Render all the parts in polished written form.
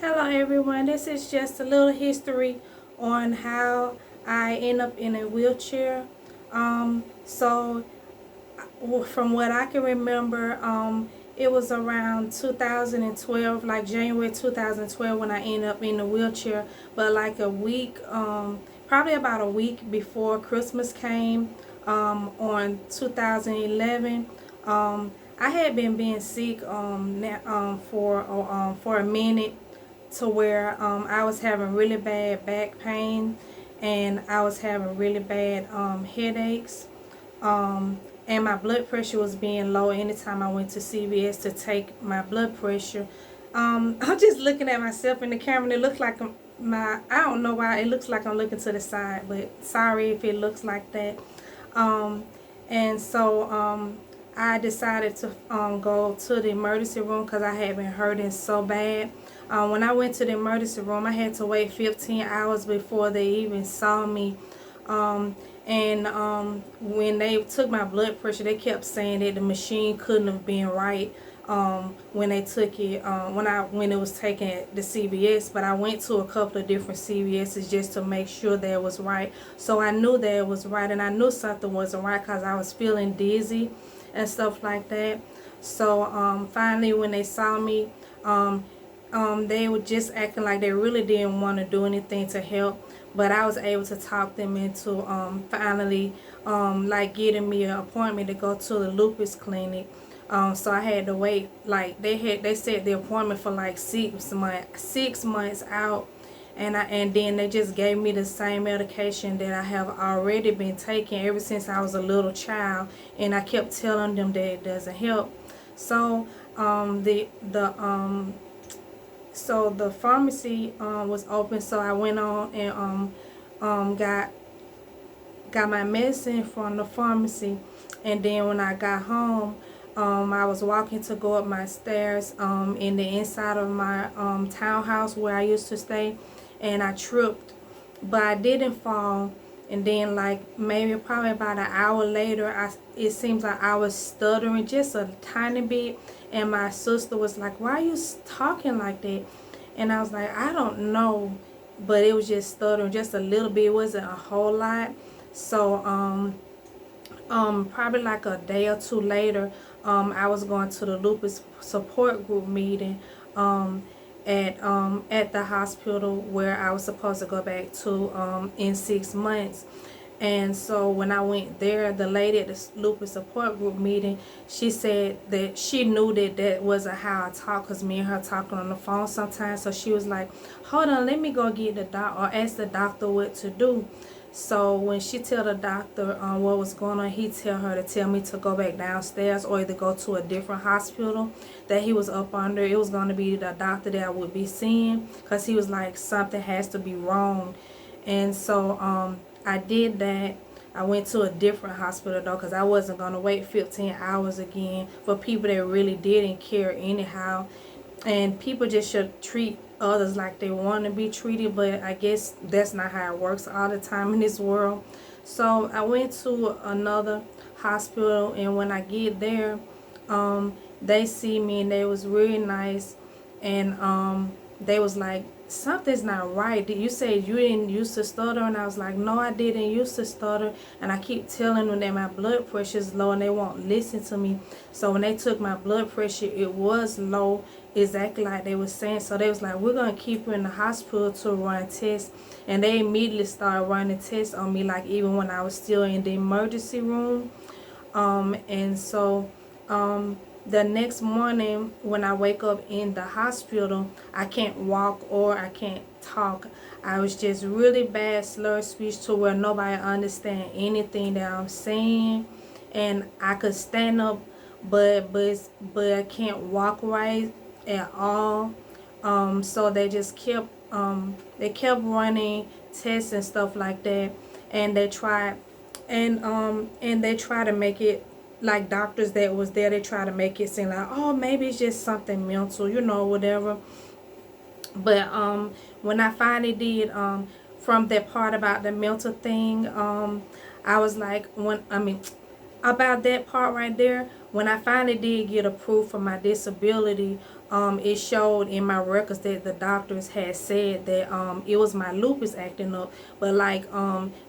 Hello everyone, this is just a little history on how I end up in a wheelchair. So from what I can remember, it was around 2012, like January 2012 when I ended up in a wheelchair. But like a week, probably about a week before Christmas came, on 2011, I had been being sick for a minute, to where I was having really bad back pain, and I was having really bad headaches, and my blood pressure was being low anytime I went to CVS to take my blood pressure. I'm just looking at myself in the camera, and it looks like I don't know why it looks like I'm looking to the side, but sorry if it looks like that. um, and so I decided to go to the emergency room because I had been hurting so bad. When I went to the emergency room, I had to wait 15 hours before they even saw me. And when they took my blood pressure, they kept saying that the machine couldn't have been right when they took it, when it was taken at the CVS. But I went to a couple of different CVS's just to make sure that it was right. So I knew that it was right, and I knew something wasn't right because I was feeling dizzy and stuff like that. So finally, when they saw me, they were just acting like they really didn't want to do anything to help. But I was able to talk them into finally like getting me an appointment to go to the lupus clinic. So I had to wait, like they set the appointment for like 6 months out, and then they just gave me the same medication that I have already been taking ever since I was a little child, and I kept telling them that it doesn't help. So the pharmacy was open, so I went on and got my medicine from the pharmacy. And then when I got home, I was walking to go up my stairs in the inside of my townhouse where I used to stay, and I tripped, but I didn't fall. And then, like maybe probably about an hour later, it seems like I was stuttering just a tiny bit, and my sister was like, "Why are you talking like that?" And I was like, "I don't know," but it was just stuttering just a little bit. It wasn't a whole lot. So probably like a day or two later, I was going to the lupus support group meeting at the hospital where I was supposed to go back to in 6 months. And so when I went there, the lady at the lupus support group meeting, she said that she knew that that wasn't how I talk, because me and her talking on the phone sometimes. So she was like, "Hold on, let me go get the doctor, or ask the doctor what to do." So when she tell the doctor what was going on, he tell her to tell me to go back downstairs or either go to a different hospital that he was up under. It was going to be the doctor that I would be seeing, because he was like, something has to be wrong. And so I did that. I went to a different hospital though, because I wasn't going to wait 15 hours again for people that really didn't care anyhow. And people just should treat others like they want to be treated, but I guess that's not how it works all the time in this world. So I went to another hospital, and when I get there, they see me, and they was really nice. And they was like, "Something's not right. You said you didn't used to stutter." And I was like, "No, I didn't used to stutter." And I keep telling them that my blood pressure is low, and they won't listen to me. So when they took my blood pressure, it was low, exactly like they were saying. So they was like, "We're gonna keep you in the hospital to run tests." And they immediately started running tests on me, like even when I was still in the emergency room. And so the next morning when I wake up in the hospital, I can't walk or I can't talk. I was just really bad slurred speech, to where nobody understand anything that I'm saying. And I could stand up, but I can't walk right at all. So they kept running tests and stuff like that, and they tried to make it, like doctors that was there, they try to make it seem like, oh, maybe it's just something mental, whatever. But when I finally did, from that part about the mental thing, I was like, about that part right there, when I finally did get approved for my disability, it showed in my records that the doctors had said that it was my lupus acting up, but like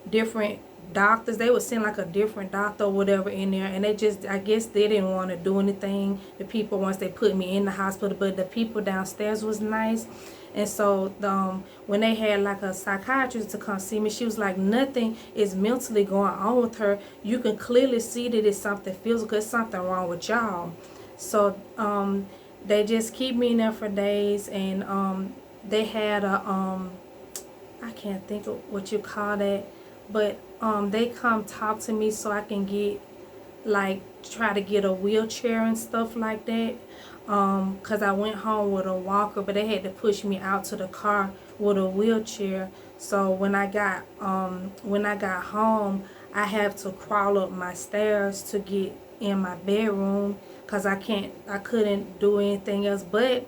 different doctors, they would send like a different doctor or whatever in there, and they just, I guess they didn't want to do anything, the people, once they put me in the hospital. But the people downstairs was nice. And so when they had like a psychiatrist to come see me, she was like, nothing is mentally going on with her. You can clearly see that it's something physical, it's something wrong with y'all. So they just keep me in there for days, and they had a I can't think of what you call that, but they come talk to me so I can get, like, try to get a wheelchair and stuff like that. Cause I went home with a walker, but they had to push me out to the car with a wheelchair. So when I got home, I have to crawl up my stairs to get in my bedroom, cause I couldn't do anything else. But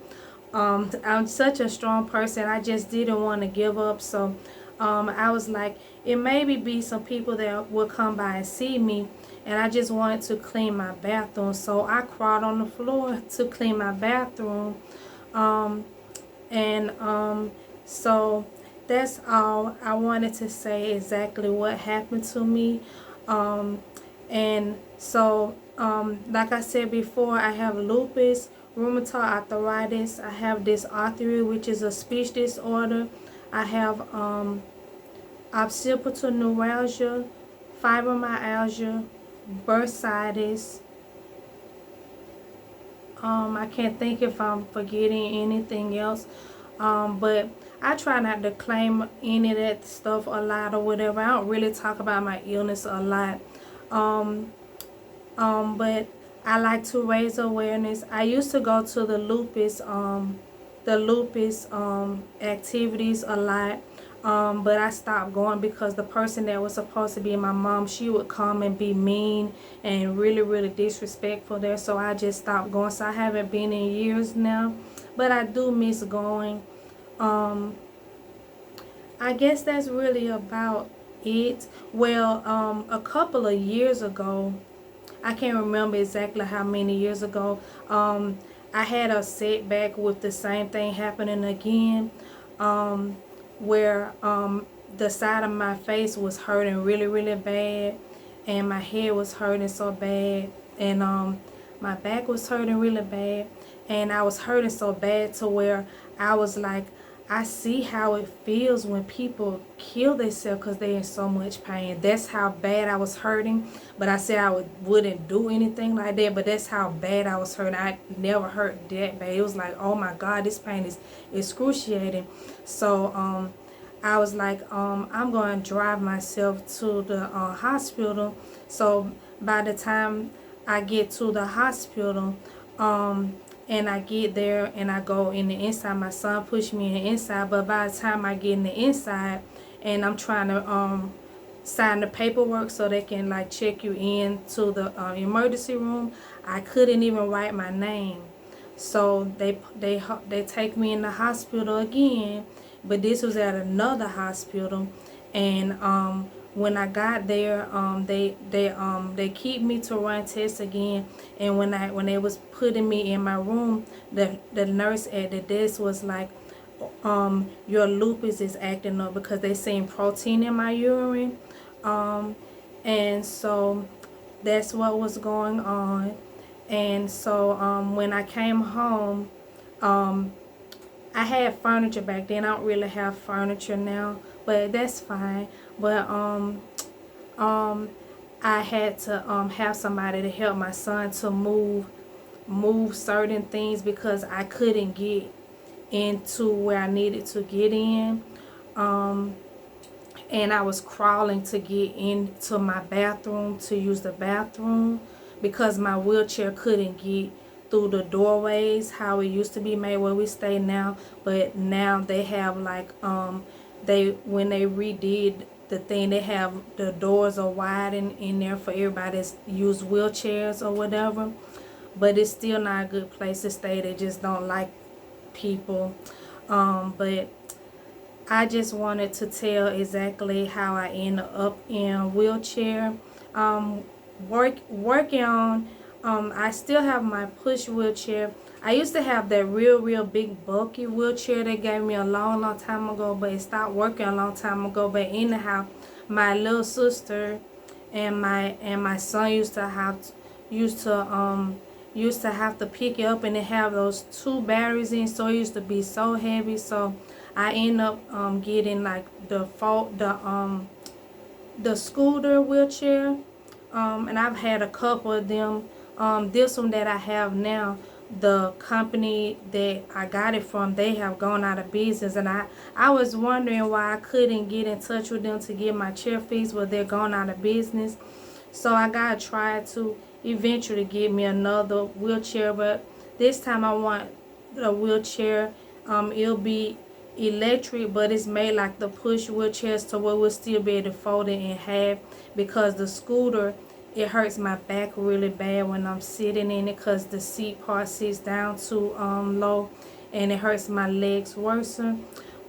I'm such a strong person. I just didn't want to give up. So I was like, it maybe be some people that will come by and see me, and I just wanted to clean my bathroom. So I crawled on the floor to clean my bathroom. And so that's all I wanted to say, exactly what happened to me. And so like I said before, I have lupus, rheumatoid arthritis. I have dysarthria, which is a speech disorder. I have occipital neuralgia, fibromyalgia, bursitis. I can't think if I'm forgetting anything else. But I try not to claim any of that stuff a lot or whatever. I don't really talk about my illness a lot. But I like to raise awareness. I used to go to the lupus activities a lot. But I stopped going because the person that was supposed to be my mom, she would come and be mean and really, really disrespectful there. So I just stopped going. So I haven't been in years now, but I do miss going. I guess that's really about it. Well, a couple of years ago, I can't remember exactly how many years ago, I had a setback with the same thing happening again. Where the side of my face was hurting really, really bad, and my head was hurting so bad, and my back was hurting really bad, and I was hurting so bad to where I was like, I see how it feels when people kill themselves because they're in so much pain. That's how bad I was hurting. But I said I wouldn't do anything like that. But that's how bad I was hurting. I never hurt that bad. It was like, oh my God, this pain is excruciating. So I was like, I'm going to drive myself to the hospital. So by the time I get to the hospital, and I get there and I go in the inside, my son pushed me in the inside. But by the time I get in the inside and I'm trying to sign the paperwork so they can like check you in to the emergency room, I couldn't even write my name. So they take me in the hospital again, but this was at another hospital. And when I got there, they keep me to run tests again. And when they was putting me in my room, the nurse at the desk was like, your lupus is acting up, because they seen protein in my urine. And so that's what was going on. And so when I came home, I had furniture back then. I don't really have furniture now, but that's fine. But I had to have somebody to help my son to move certain things, because I couldn't get into where I needed to get in. And I was crawling to get into my bathroom to use the bathroom, because my wheelchair couldn't get through the doorways how it used to be made where we stay now. But now they have like when they redid the thing, they have the doors are wide in there for everybody that use wheelchairs or whatever. But it's still not a good place to stay. They just don't like people. But I just wanted to tell exactly how I ended up in a wheelchair. working on. I still have my push wheelchair. I used to have that real big bulky wheelchair they gave me a long time ago, but it stopped working a long time ago. But anyhow, my little sister and my son used to have to pick it up, and it have those two batteries in, so it used to be so heavy. So I end up getting like the scooter wheelchair, and I've had a couple of them. This one that I have now, the company that I got it from, they have gone out of business, and I was wondering why I couldn't get in touch with them to get my chair fixed, but they're gone out of business. So I gotta try to eventually get me another wheelchair, but this time I want a wheelchair. It'll be electric, but it's made like the push wheelchairs to where we'll still be able to fold it in half, because the scooter, it hurts my back really bad when I'm sitting in it, because the seat part sits down too low, and it hurts my legs worse.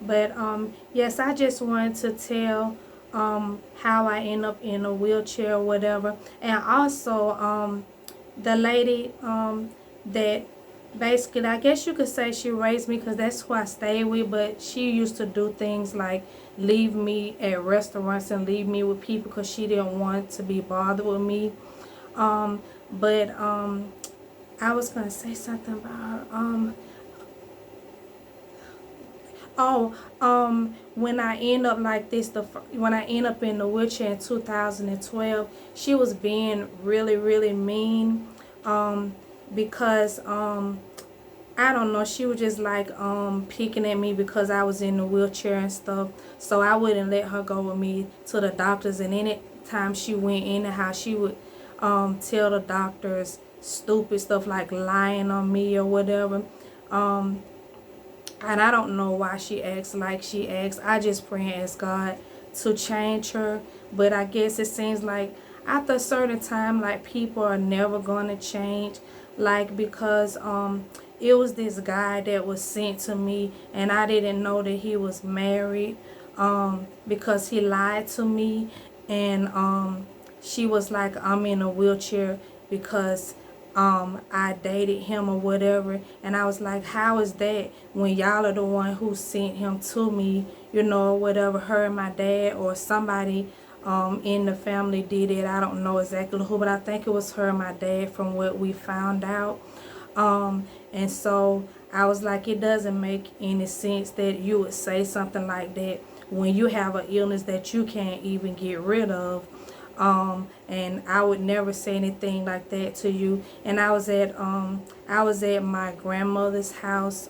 But yes, I just wanted to tell how I end up in a wheelchair or whatever. And also the lady that basically, I guess you could say she raised me, because that's who I stayed with, but she used to do things like leave me at restaurants and leave me with people because she didn't want to be bothered with me. But I was gonna say something about her. Oh, when I end up like this, when I end up in the wheelchair in 2012, she was being really mean, because I don't know, she was just like picking at me because I was in the wheelchair and stuff. So I wouldn't let her go with me to the doctors, and any time she went in the house, she would tell the doctors stupid stuff like lying on me or whatever. And I don't know why she acts like she acts. I just pray and ask God to change her. But I guess it seems like after a certain time, like, people are never going to change. Like, because it was this guy that was sent to me, and I didn't know that he was married, because he lied to me. And she was like, I'm in a wheelchair because I dated him or whatever. And I was like, how is that when y'all are the one who sent him to me, you know, whatever, her and my dad or somebody in the family did it. I don't know exactly who, but I think it was her and my dad from what we found out. And so I was like, it doesn't make any sense that you would say something like that when you have an illness that you can't even get rid of. And I would never say anything like that to you. And I was at my grandmother's house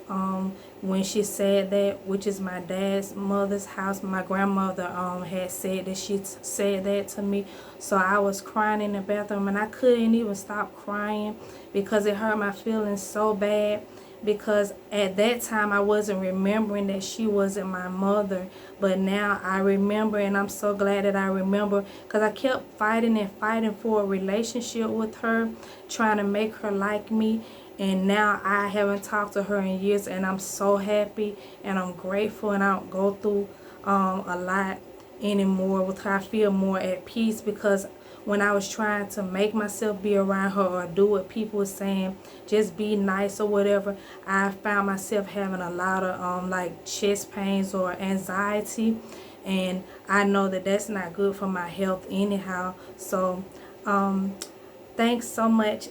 when she said that, which is my dad's mother's house. My grandmother had said that she said that to me. So I was crying in the bathroom, and I couldn't even stop crying because it hurt my feelings so bad. Because at that time I wasn't remembering that she wasn't my mother, but now I remember, and I'm so glad that I remember, because I kept fighting and fighting for a relationship with her, trying to make her like me. And now I haven't talked to her in years, and I'm so happy and I'm grateful, and I don't go through a lot anymore with her. I feel more at peace, because when I was trying to make myself be around her or do what people were saying, just be nice or whatever, I found myself having a lot of like chest pains or anxiety, and I know that that's not good for my health anyhow. So thanks so much.